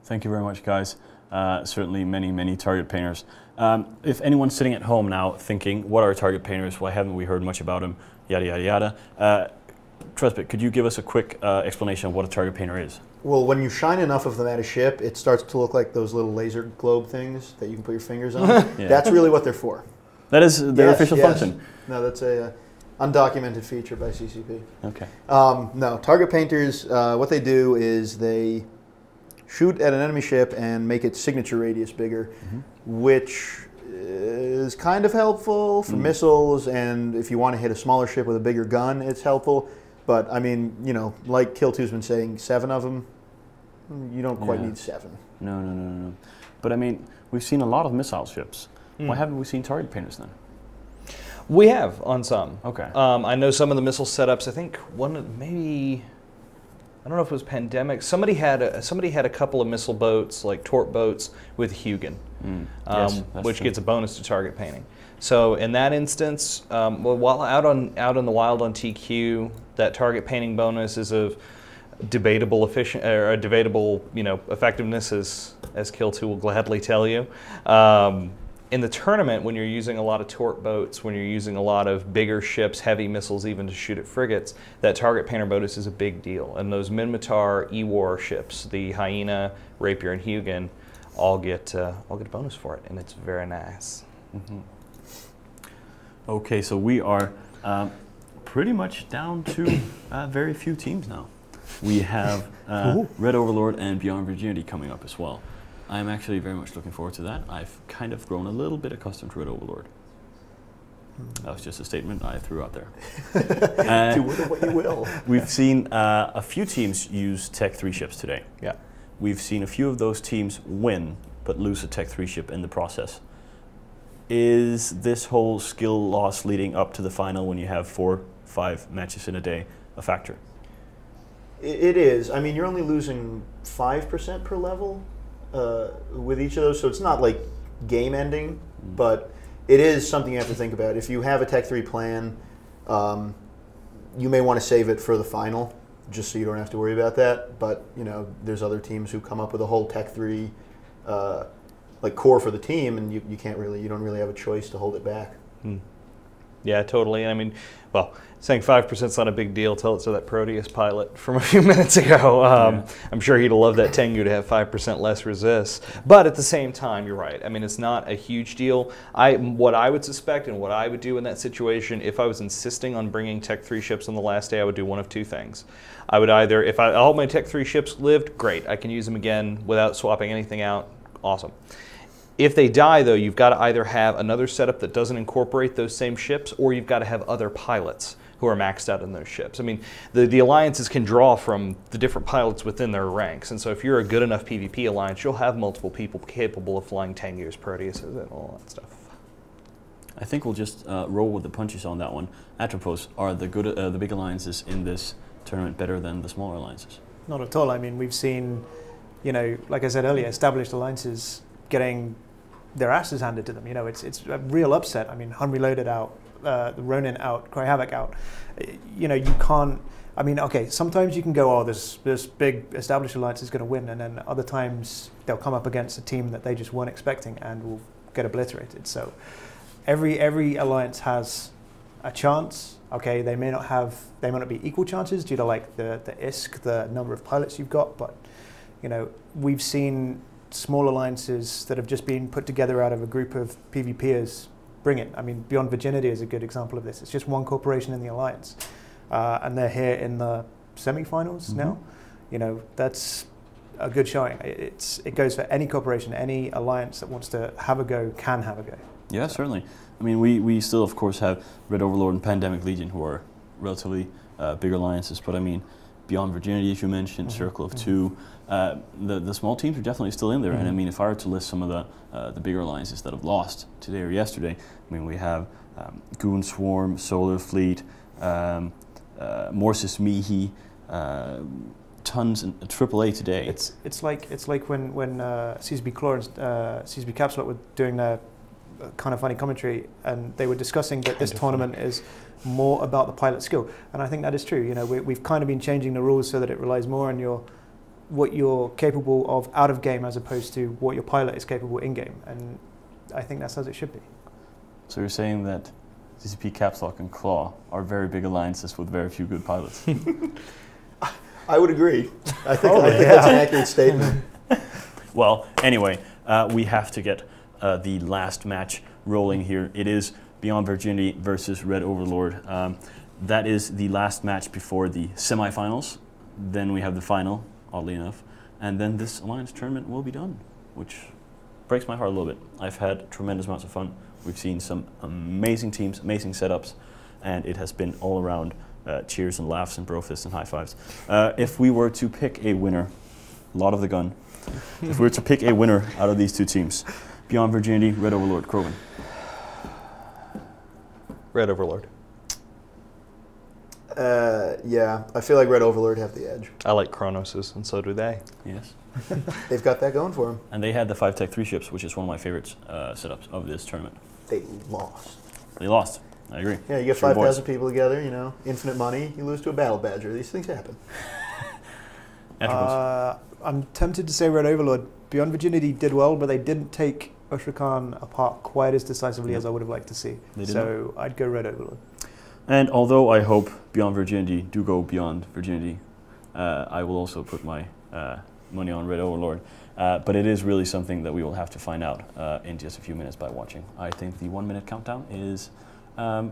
Thank you very much, guys. Certainly many target painters. If anyone's sitting at home now thinking, what are target painters? Why haven't we heard much about them? Yada, yada, yada. Tresbit, could you give us a quick explanation of what a target painter is? Well, when you shine enough of them at a ship, it starts to look like those little laser globe things that you can put your fingers on. Yeah. That's really what they're for. That is their official function? No, that's a undocumented feature by CCP. Okay. No, target painters, what they do is they shoot at an enemy ship and make its signature radius bigger, which is kind of helpful for missiles, and if you want to hit a smaller ship with a bigger gun, it's helpful. But, I mean, you know, like Kill2's been saying, 7 of them, you don't quite need 7. No. But, I mean, we've seen a lot of missile ships. Why haven't we seen target painters then? We have on some. Okay. I know some of the missile setups. I think maybe, I don't know if it was Pandemic. Somebody had a couple of missile boats, like torp boats, with Hugin, which gets a bonus to target painting. So in that instance, while out in the wild on TQ, that target painting bonus is of debatable effectiveness, as Kill2 will gladly tell you. In the tournament, when you're using a lot of torp boats, when you're using a lot of bigger ships, heavy missiles even to shoot at frigates, that target painter bonus is a big deal. And those Minmatar E-War ships, the Hyena, Rapier, and Hugin, all get a bonus for it, and it's very nice. Okay, so we are pretty much down to very few teams now. We have Red Overlord and Beyond Virginity coming up as well. I'm actually very much looking forward to that. I've kind of grown a little bit accustomed to Red Overlord. That was just a statement I threw out there. Do with it what you will. We've seen a few teams use Tech 3 ships today. Yeah. We've seen a few of those teams win, but lose a Tech 3 ship in the process. Is this whole skill loss leading up to the final, when you have 4-5 matches in a day, a factor? It is. I mean, you're only losing 5% per level with each of those, so it's not like game ending, but it is something you have to think about. If you have a Tech 3 plan, you may want to save it for the final, just so you don't have to worry about that. But you know, there's other teams who come up with a whole Tech 3 like core for the team, and you don't really have a choice to hold it back. Yeah, totally. And I mean, well, saying 5% is not a big deal. Tell it to that Proteus pilot from a few minutes ago. I'm sure he'd love that Tengu to have 5% less resist. But at the same time, you're right. I mean, it's not a huge deal. What I would suspect and what I would do in that situation, if I was insisting on bringing Tech 3 ships on the last day, I would do one of two things. I would either, if all my Tech 3 ships lived, great. I can use them again without swapping anything out. Awesome. If they die, though, you've got to either have another setup that doesn't incorporate those same ships, or you've got to have other pilots who are maxed out in those ships. I mean, the alliances can draw from the different pilots within their ranks, and so if you're a good enough PvP alliance, you'll have multiple people capable of flying Tengus, Proteuses, and all that stuff. I think we'll just roll with the punches on that one. Atropos, are the big alliances in this tournament better than the smaller alliances? Not at all. I mean, we've seen, you know, like I said earlier, established alliances getting their asses handed to them. You know, it's a real upset. I mean, Unreloaded out, the Ronin out, Cry Havoc out. You know, you can't. I mean, okay, sometimes you can go, oh, this big established alliance is going to win, and then other times they'll come up against a team that they just weren't expecting and will get obliterated. So every alliance has a chance. Okay, they may not be equal chances due to like the ISK, the number of pilots you've got, but you know, we've seen small alliances that have just been put together out of a group of PvPers bring it. I mean, Beyond Virginity is a good example of this. It's just one corporation in the alliance, and they're here in the semi-finals now. You know, that's a good showing. It goes for any corporation, any alliance that wants to have a go can have a go. Yeah, certainly. I mean, we still, of course, have Red Overlord and Pandemic Legion, who are relatively big alliances, but I mean, Beyond Virginity, as you mentioned, Circle of Two, the small teams are definitely still in there. And I mean, if I were to list some of the bigger alliances that have lost today or yesterday, I mean, we have Goon Swarm, Solar Fleet, Morsis Mihi, tons in AAA today. It's like when CSB Claw and CSB Capsulot were doing their kind of funny commentary, and they were discussing that this tournament is more about the pilot skill, and I think that is true. You know, we've kind of been changing the rules so that it relies more on your what you're capable of out of game as opposed to what your pilot is capable in game, and I think that's as it should be. So you're saying that CCP, Caps Lock, and Claw are very big alliances with very few good pilots. I would agree. I think that's an accurate statement. Well, anyway, we have to get the last match rolling here. It is Beyond Virginity versus Red Overlord. That is the last match before the semifinals. Then we have the final, oddly enough. And then this Alliance tournament will be done, which breaks my heart a little bit. I've had tremendous amounts of fun. We've seen some amazing teams, amazing setups, and it has been all around cheers and laughs and bro fists and high fives. If we were to pick a winner, lot of the gun, if we were to pick a winner out of these two teams, Beyond Virginity, Red Overlord, Krogan. Red Overlord. Yeah, I feel like Red Overlord have the edge. I like Kronos's, and so do they. Yes. They've got that going for them. And they had the 5 Tech 3 ships, which is one of my favorite setups of this tournament. They lost. They lost. I agree. Yeah, you get Sure, 5,000 people together, you know, infinite money, you lose to a battle badger. These things happen. I'm tempted to say Red Overlord. Beyond Virginity did well, but they didn't take Ushra Khan apart quite as decisively as I would have liked to see. So I'd go Red Overlord. And although I hope Beyond Virginity do go Beyond Virginity, I will also put my money on Red Overlord. But it is really something that we will have to find out in just a few minutes by watching. I think the 1 minute countdown is on.